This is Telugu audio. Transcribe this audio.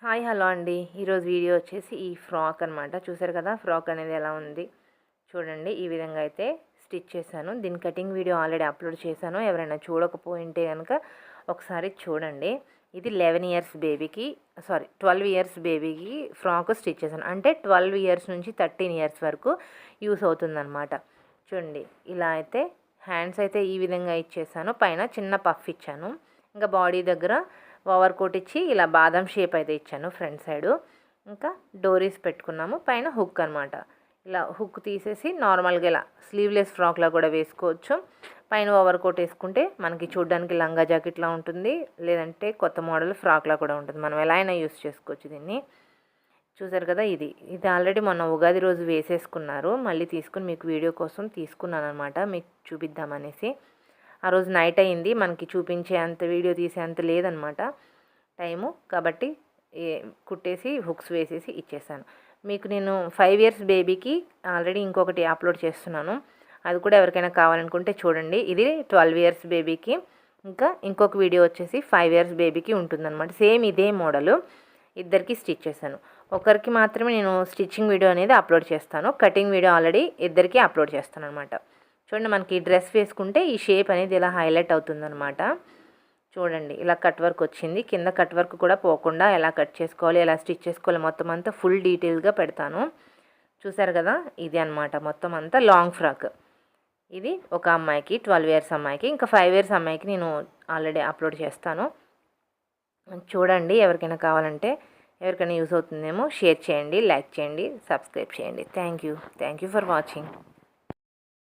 హాయ్ హలో అండి. ఈరోజు వీడియో వచ్చేసి ఈ ఫ్రాక్ అనమాట. చూసారు కదా ఫ్రాక్ అనేది ఎలా ఉంది చూడండి. ఈ విధంగా అయితే స్టిచ్ చేశాను. దీని కటింగ్ వీడియో ఆల్రెడీ అప్లోడ్ చేశాను. ఎవరైనా చూడకపోయింటే కనుక ఒకసారి చూడండి. ఇది 11 ఇయర్స్ బేబీకి 12 ఇయర్స్ బేబీకి ఫ్రాక్ స్టిచ్ చేశాను. అంటే 12 ఇయర్స్ నుంచి 13 ఇయర్స్ వరకు యూస్ అవుతుందన్నమాట. చూడండి ఇలా అయితే హ్యాండ్స్ అయితే ఈ విధంగా ఇచ్చేసాను. పైన చిన్న పఫ్ ఇచ్చాను. ఇంకా బాడీ దగ్గర ఓవర్ కోట్ ఇచ్చి ఇలా బాదం షేప్ అయితే ఇచ్చాను ఫ్రంట్ సైడు. ఇంకా డోరీస్ పెట్టుకున్నాము. పైన హుక్ అనమాట. ఇలా హుక్ తీసేసి నార్మల్గా ఇలా స్లీవ్లెస్ ఫ్రాక్లా కూడా వేసుకోవచ్చు. పైన ఓవర్ కోట్ వేసుకుంటే మనకి చూడడానికి లంగా జాకెట్లా ఉంటుంది, లేదంటే కొత్త మోడల్ ఫ్రాక్లా కూడా ఉంటుంది. మనం ఎలా అయినా యూస్ చేసుకోవచ్చు దీన్ని. చూసారు కదా ఇది ఆల్రెడీ మొన్న ఉగాది రోజు వేసేసుకున్నారు. మళ్ళీ తీసుకుని మీకు వీడియో కోసం తీసుకున్నాను అనమాట, మీకు చూపిద్దామనేసి. ఆ రోజు నైట్ అయింది, మనకి చూపించే అంత వీడియో తీసే అంత లేదనమాట టైము. కాబట్టి కుట్టేసి హుక్స్ వేసేసి ఇచ్చేసాను. మీకు నేను 5 ఇయర్స్ బేబీకి ఆల్రెడీ ఇంకొకటి అప్లోడ్ చేస్తున్నాను. అది కూడా ఎవరికైనా కావాలనుకుంటే చూడండి. ఇది 12 ఇయర్స్ బేబీకి. ఇంకా ఇంకొక వీడియో వచ్చేసి 5 ఇయర్స్ బేబీకి ఉంటుందన్నమాట. సేమ్ ఇదే మోడలు ఇద్దరికి స్టిచ్ చేశాను. ఒకరికి మాత్రమే నేను స్టిచ్చింగ్ వీడియో అనేది అప్లోడ్ చేస్తాను. కటింగ్ వీడియో ఆల్రెడీ ఇద్దరికి అప్లోడ్ చేస్తాను అనమాట. చూడండి మనకి డ్రెస్ వేసుకుంటే ఈ షేప్ అనేది ఇలా హైలైట్ అవుతుందన్నమాట. చూడండి ఇలా కట్ వర్క్ వచ్చింది. కింద కట్ వర్క్ కూడా పోకుండా ఎలా కట్ చేసుకోవాలి, ఎలా స్టిచ్ చేసుకోవాలి మొత్తం అంతా ఫుల్ డీటెయిల్గా పెడతాను. చూసారు కదా ఇది అనమాట మొత్తం అంతా లాంగ్ ఫ్రాక్. ఇది ఒక అమ్మాయికి 12 ఇయర్స్ అమ్మాయికి. ఇంకా 5 ఇయర్స్ అమ్మాయికి నేను ఆల్రెడీ అప్లోడ్ చేస్తాను. చూడండి ఎవరికైనా కావాలంటే, ఎవరికైనా యూస్ అవుతుందేమో షేర్ చేయండి, లైక్ చేయండి, సబ్స్క్రైబ్ చేయండి. Thank you for watching.